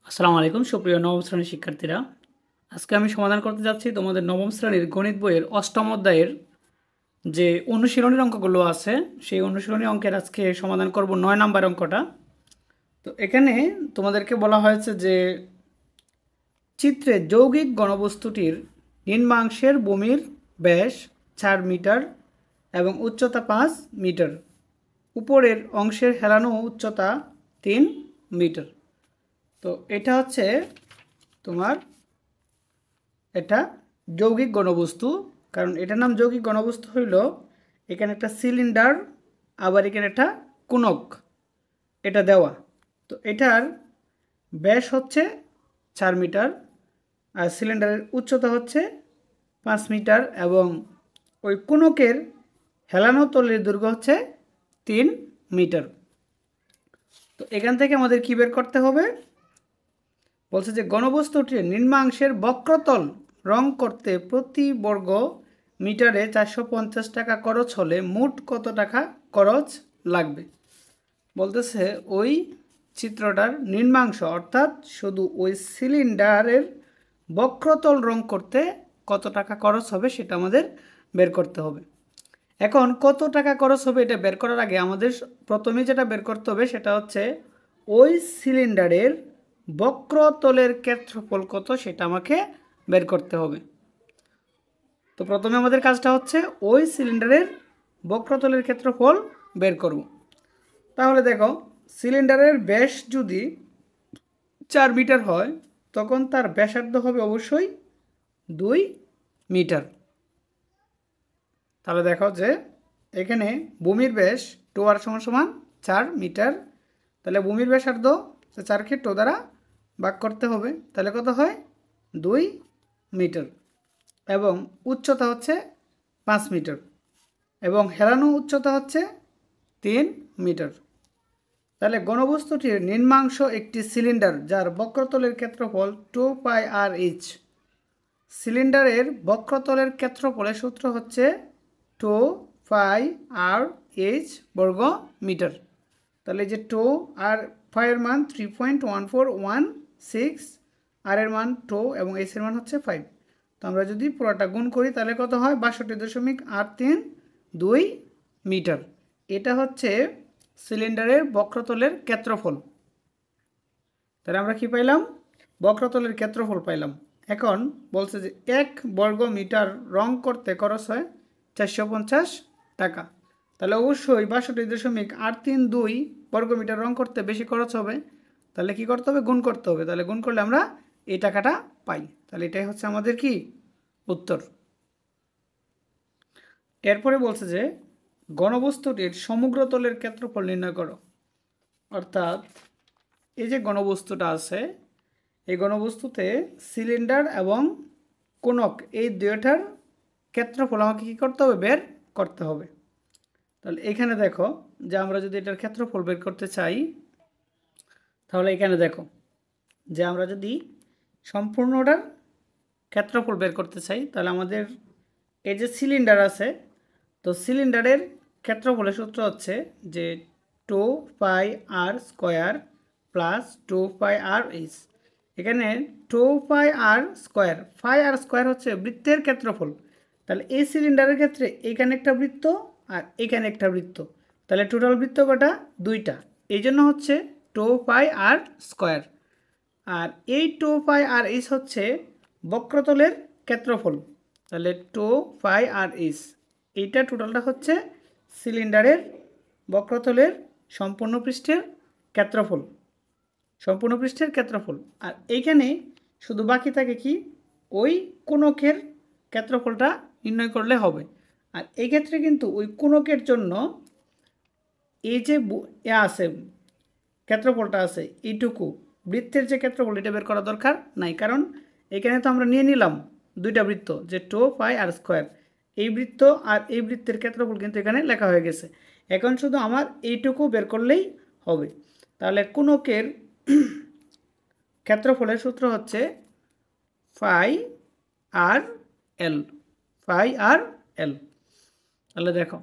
আসসালামু আলাইকুম সুপ্রিয় নবম শ্রেণীর শিক্ষার্থীরা। আজকে আমি সমাধান করতে যাচ্ছি তোমাদের নবম শ্রেণীর গণিত বইয়ের অষ্টম অধ্যায়ের যে অনুশীলনীর অঙ্কগুলো আছে সেই অনুশীলনী অঙ্কের আজকে সমাধান করব 9 নাম্বার অঙ্কটা। তো এখানে তোমাদেরকে বলা হয়েছে যে চিত্রে যৌগিক ঘনবস্তুটির নিম্নাংশের ভূমির ব্যাস 4 মিটার এবং উচ্চতা 5 মিটার, উপরের অংশের হেলানো উচ্চতা 3 মিটার। তো এটা হচ্ছে তোমার এটা যৌগিক ঘনবস্তু, কারণ এটার নাম যৌগিক ঘনবস্তু হইল এখানে একটা সিলিন্ডার, আবার এখানে একটা কোণক এটা দেওয়া। তো এটার ব্যাস হচ্ছে 4 মিটার আর সিলিন্ডারের উচ্চতা হচ্ছে 5 মিটার এবং ওই কোণকের হেলানো তলের দৈর্ঘ্য হচ্ছে 3 মিটার। তো এখান থেকে আমাদের কী বের করতে হবে? বলছে যে ঘনবস্তুটির নিম্নাংশের বক্রতল রং করতে প্রতি বর্গ মিটারে 450 টাকা খরচ হলে মোট কত টাকা খরচ লাগবে। বলতেছে ওই চিত্রটার নিম্নাংশ অর্থাৎ শুধু ওই সিলিন্ডারের বক্রতল রং করতে কত টাকা খরচ হবে সেটা আমাদের বের করতে হবে। এখন কত টাকা খরচ হবে এটা বের করার আগে আমাদের প্রথমে যেটা বের করতে হবে সেটা হচ্ছে ওই সিলিন্ডারের বক্রতলের ক্ষেত্রফল কত সেটা আমাকে বের করতে হবে। তো প্রথমে আমাদের কাজটা হচ্ছে ওই সিলিন্ডারের বক্রতলের ক্ষেত্রফল বের করব। তাহলে দেখো, সিলিন্ডারের ব্যাস যদি 4 মিটার হয় তখন তার ব্যাসার্ধ হবে অবশ্যই 2 মিটার। তাহলে দেখো যে এখানে ভূমির ব্যাস টো আর সমান 4 মিটার, তাহলে ভূমির ব্যাসার্ধ 4কে টো দ্বারা ভাগ করতে হবে, তাহলে কত হয় 2 মিটার এবং উচ্চতা হচ্ছে 5 মিটার এবং হেলানো উচ্চতা হচ্ছে 3 মিটার। তাহলে ঘনবস্তুটির নিম্নাংশ একটি সিলিন্ডার যার বক্রতলের ক্ষেত্রফল 2πr/h। সিলিন্ডারের বক্রতলের ক্ষেত্রফলের সূত্র হচ্ছে 2πr/h বর্গ মিটার। তাহলে যে টো আর ফাইয়ের মান 3.1416, আর এর মান টো এবং এস এর মান হচ্ছে 5। তো আমরা যদি পুরোটা গুণ করি তাহলে কত হয় 62.832 মিটার। এটা হচ্ছে সিলিন্ডারের বক্রতলের ক্ষেত্রফল। তাহলে আমরা কি পাইলাম? বক্রতলের ক্ষেত্রফল পাইলাম। এখন বলছে যে 1 বর্গ মিটার রং করতে খরচ হয় 450 টাকা। তাহলে অবশ্যই 62.832 বর্গ মিটার রং করতে বেশি খরচ হবে, তাহলে কি করতে হবে? গুণ করতে হবে। তাহলে গুণ করলে আমরা এই টাকাটা পাই। তাহলে এটাই হচ্ছে আমাদের কি উত্তর। এরপরে বলছে যে ঘনবস্তুটির সমগ্র তলের ক্ষেত্রফল নির্ণয় করো। অর্থাৎ এই যে ঘনবস্তুটা আছে এই ঘনবস্তুতে সিলিন্ডার এবং কোণক এই দুইটার ক্ষেত্রফল আমাকে কী করতে হবে? বের করতে হবে। তাহলে এখানে দেখো যে আমরা যদি এটার ক্ষেত্রফল বের করতে চাই তাহলে এখানে দেখো যে আমরা যদি সম্পূর্ণটার ক্ষেত্রফল বের করতে চাই তাহলে আমাদের এই যে সিলিন্ডার আছে, তো সিলিন্ডারের ক্ষেত্রফলের সূত্র হচ্ছে যে 2πr² প্লাস 2πr/h। এখানে 2πr², πr² হচ্ছে বৃত্তের ক্ষেত্রফল। তাহলে এই সিলিন্ডারের ক্ষেত্রে এখানে একটা বৃত্ত আর এখানে একটা বৃত্ত, তাহলে টোটাল বৃত্ত কটা? 2টা, এই জন্য হচ্ছে 2πr²। আর এই 2πr/h হচ্ছে বক্রতলের ক্ষেত্রফল, তাহলে 2πr/h এইটা টোটালটা হচ্ছে সিলিন্ডারের বক্রতলের সম্পূর্ণ পৃষ্ঠের ক্ষেত্রফল, সম্পূর্ণ পৃষ্ঠের ক্ষেত্রফল। আর এইখানে শুধু বাকি থাকে কি ওই কোণকের ক্ষেত্রফলটা নির্ণয় করলে হবে। আর এই ক্ষেত্রে কিন্তু ওই কোণকের জন্য এই যে আছে ক্ষেত্রফলটা আছে এইটুকু, বৃত্তের যে ক্ষেত্রফল এটা বের করা দরকার নাই, কারণ এখানে তো আমরা নিয়ে নিলাম দুইটা বৃত্ত যে 2πr²। এই বৃত্ত আর এই বৃত্তের ক্ষেত্রফল কিন্তু এখানে লেখা হয়ে গেছে। এখন শুধু আমার এইটুকু বের করলেই হবে। তাহলে কোণকের ক্ষেত্রফলের সূত্র হচ্ছে φr/l, φr/l। তাহলে দেখো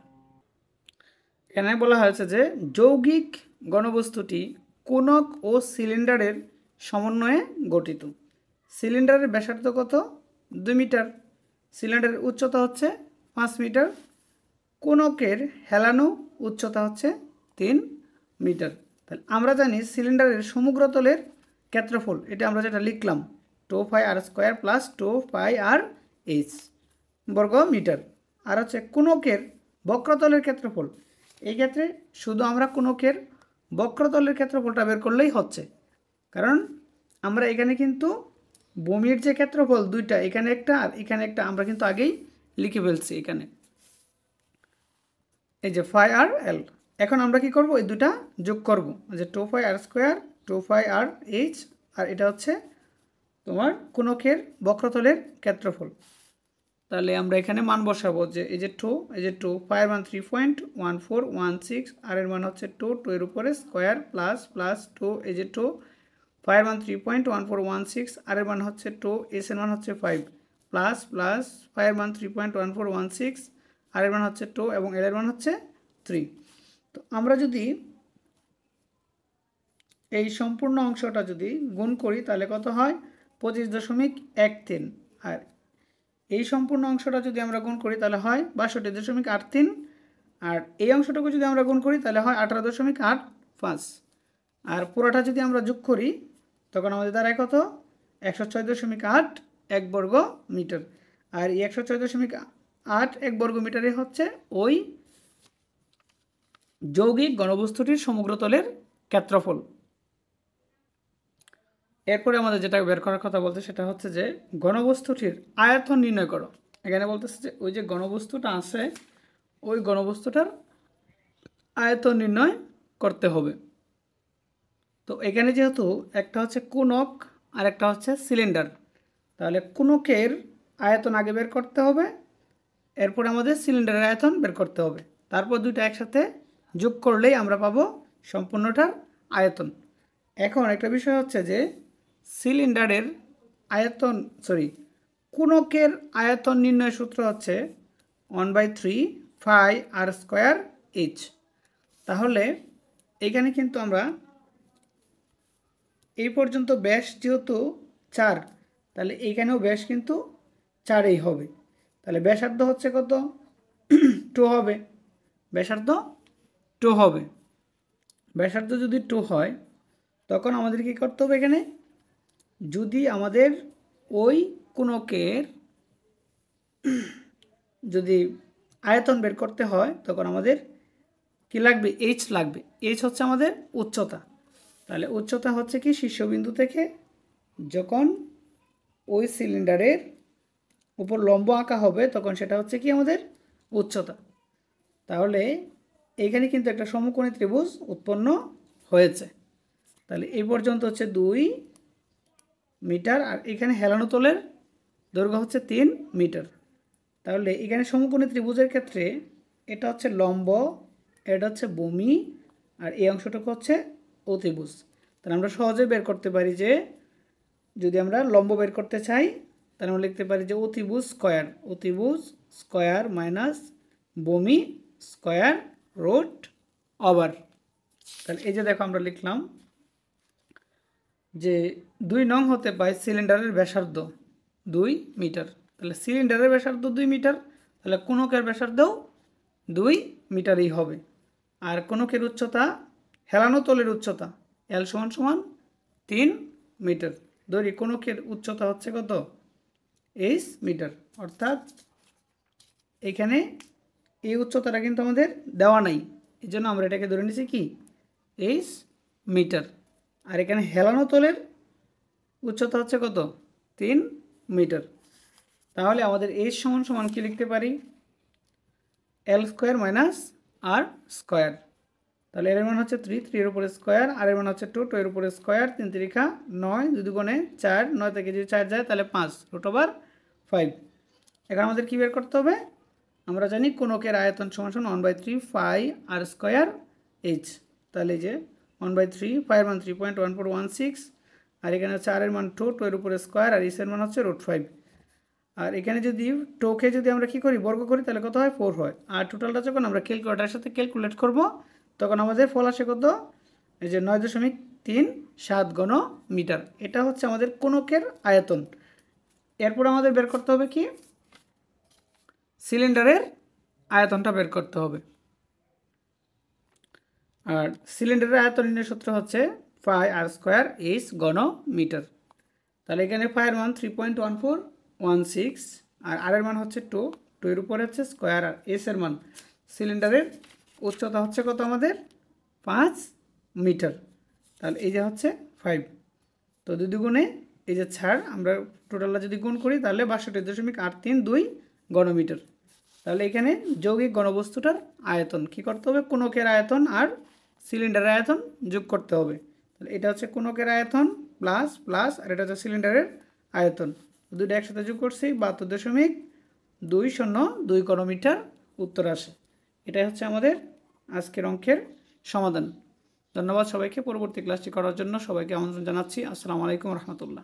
এখানে বলা হয়েছে যে যৌগিক ঘনবস্তুটি কোণক ও সিলিন্ডারের সমন্বয়ে গঠিত। সিলিন্ডারের ব্যাসার্ধ কত? 2 মিটার। সিলিন্ডারের উচ্চতা হচ্ছে 5 মিটার। কোনকের হেলানো উচ্চতা হচ্ছে 3 মিটার। তাহলে আমরা জানি সিলিন্ডারের সমগ্র তলের ক্ষেত্রফল, এটা আমরা যেটা লিখলাম 2πr² প্লাস 2πr/h বর্গ মিটার। আর হচ্ছে কোনকের বক্রতলের ক্ষেত্রফল, এই ক্ষেত্রে শুধু আমরা কোনকের বক্রতলের ক্ষেত্রফলটা বের করলেই হচ্ছে, কারণ আমরা এখানে কিন্তু ভূমির যে ক্ষেত্রফল দুইটা, এখানে একটা আর এখানে একটা, আমরা কিন্তু আগেই লিখে ফেলছি এখানে, এই যে φr/l। এখন আমরা কি করব, এই দুটা যোগ করব, যে 2πr² 2πr/h, আর এটা হচ্ছে তোমার কোনকের বক্রতলের ক্ষেত্রফল। তাহলে আমরা এখানে মান বসাবো, যে এই যে 2 পায়ের মান 3.1416, আর এর মান হচ্ছে 2 এর উপরে স্কোয়ার প্লাস প্লাস 2, এই যে 2 পায়ের মান 3.1416, আর এর মান হচ্ছে 2, এস এর মান হচ্ছে 5 প্লাস প্লাস পায়ের মান 3.1416, আর এর মান হচ্ছে 2 এবং এল এর মান হচ্ছে 3। তো আমরা যদি এই সম্পূর্ণ অংশটা যদি গুণ করি তাহলে কত হয়? 25.13। আর এই সম্পূর্ণ অংশটা যদি আমরা গুণ করি তাহলে হয় 62.83। আর এই অংশটুকু যদি আমরা গুণ করি তাহলে হয় 18.85। আর পুরোটা যদি আমরা যোগ করি তখন আমাদের দাঁড়ায় কত? 106.8 বর্গ মিটার। আর এই 106.8 বর্গ মিটারে হচ্ছে ওই যৌগিক ঘনবস্তুটির সমগ্র তলের ক্ষেত্রফল। এরপরে আমাদের যেটা বের করার কথা বলতে সেটা হচ্ছে যে ঘনবস্তুটির আয়তন নির্ণয় করো। এখানে বলতেছে যে ওই যে ঘনবস্তুটা আছে ওই ঘনবস্তুটার আয়তন নির্ণয় করতে হবে। তো এখানে যেহেতু একটা হচ্ছে কোনক আর একটা হচ্ছে সিলিন্ডার, তাহলে কোনকের আয়তন আগে বের করতে হবে, এরপর আমাদের সিলিন্ডারের আয়তন বের করতে হবে, তারপর দুইটা একসাথে যোগ করলেই আমরা পাবো সম্পূর্ণটার আয়তন। এখন একটা বিষয় হচ্ছে যে সিলিন্ডারের আয়তন কোনকের আয়তন নির্ণয় সূত্র হচ্ছে 1/3 πr²h। তাহলে এখানে কিন্তু আমরা এই পর্যন্ত ব্যাস যেহেতু 4, তাহলে এইখানেও ব্যাস কিন্তু 4ই হবে। তাহলে ব্যাসার্ধ হচ্ছে কত? 2 হবে। ব্যাসার্ধ 2 হবে। ব্যাসার্ধ যদি 2 হয় তখন আমাদের কি করতে হবে? এখানে যদি আমাদের ওই কোনকের যদি আয়তন বের করতে হয় তখন আমাদের কি লাগবে? এইচ লাগবে। এইচ হচ্ছে আমাদের উচ্চতা। তাহলে উচ্চতা হচ্ছে কি শীর্ষবিন্দু থেকে যখন ওই সিলিন্ডারের উপর লম্ব আঁকা হবে তখন সেটা হচ্ছে কি আমাদের উচ্চতা। তাহলে এইখানে কিন্তু একটা সমকোণী ত্রিভুজ উৎপন্ন হয়েছে। তাহলে এই পর্যন্ত হচ্ছে 2 মিটার, আর এখানে হেলানো তলের দৈর্ঘ্য হচ্ছে 3 মিটার। তাহলে এখানে সমকোণী ত্রিভুজের ক্ষেত্রে এটা হচ্ছে লম্ব, এটা হচ্ছে ভূমি, আর এই অংশটুকু হচ্ছে অতিভুজ। তাহলে আমরা সহজে বের করতে পারি যে যদি আমরা লম্ব বের করতে চাই তাহলে আমরা লিখতে পারি যে অতিভুজ স্কয়ার মাইনাস ভূমি স্কয়ার রুট ওভার। তাহলে এই যে দেখো আমরা লিখলাম যে 2 নং হতে পায় সিলিন্ডারের ব্যাসার্ধ 2 মিটার। তাহলে সিলিন্ডারের ব্যাসার্ধ 2 মিটার, তাহলে কোনকের ব্যাসার্ধও 2 মিটারই হবে। আর কোনকের উচ্চতা, হেলানো তলের উচ্চতা L = 3 মিটার। ধরি কোনকের উচ্চতা হচ্ছে কত? h metre. অর্থাৎ এখানে এই উচ্চতাটা কিন্তু আমাদের দেওয়া নাই, এই জন্য আমরা এটাকে ধরে নিছি কি h মিটার। আর এখানে হেলানো তলের উচ্চতা হচ্ছে কত? 3 মিটার। তাহলে আমাদের h = কি লিখতে পারি? L² - R²। তাহলে এর মান হচ্ছে 3 এর উপরে স্কয়ার, আর এর মান হচ্ছে 2 এর উপরে স্কয়ার, 3 3 9, 2 2 4, 9 থেকে যদি 4 যায় তাহলে 5 √5। এখন আমাদের কি বের করতে হবে? আমরা জানি কোনকের আয়তন = 1/3 πr²h। তাহলে যে 1/3 π এর মান 3.1416, আর এখানে হচ্ছে r এর মান 2 এর উপরে স্কয়ার, আর h এর মান হচ্ছে √5। আর এখানে যদি 2কে যদি আমরা কি করি? বর্গ করি তাহলে কত হয়? 4 হয়। আর টোটালটা যখন আমরা ক্যালকুলেটরের সাথে ক্যালকুলেট করব তখন আমাদের ফল আসে কত? এই যে 3.7 ঘন মিটার। এটা হচ্ছে আমাদের কোণকের আয়তন। এরপর আমাদের বের করতে হবে কি, সিলিন্ডারের আয়তনটা বের করতে হবে। আর সিলিন্ডারের আয়তন নির্ণয়ের সূত্র হচ্ছে পাই আর স্কোয়ার এইচ ঘন মিটার। তাহলে এখানে পায়ের মান 3.1416 আর আর এর মান হচ্ছে 2 এর উপরে হচ্ছে স্কোয়ার, আর এস এর মান, সিলিন্ডারের উচ্চতা হচ্ছে কত আমাদের 5 মিটার। তাহলে এই যে হচ্ছে 5, তো 2 দুগুণে এই যে ছাড়, আমরা টোটালটা যদি গুণ করি তাহলে 62.832 ঘনমিটার। তাহলে এখানে যৌগিক ঘনবস্তুটার আয়তন কী করতে হবে, কোণকের আয়তন আর সিলিন্ডারের আয়তন যোগ করতে হবে। তাহলে এটা হচ্ছে কোণকের আয়তন প্লাস প্লাস, আর এটা হচ্ছে সিলিন্ডারের আয়তন, দুটো একসাথে যোগ করছি 72.202 ঘনমিটার উত্তর আসে। এটাই হচ্ছে আমাদের আজকের অঙ্কের সমাধান। ধন্যবাদ সবাইকে। পরবর্তী ক্লাসটি করার জন্য সবাইকে আমন্ত্রণ জানাচ্ছি। আসসালামু আলাইকুম রহমতুল্লাহ।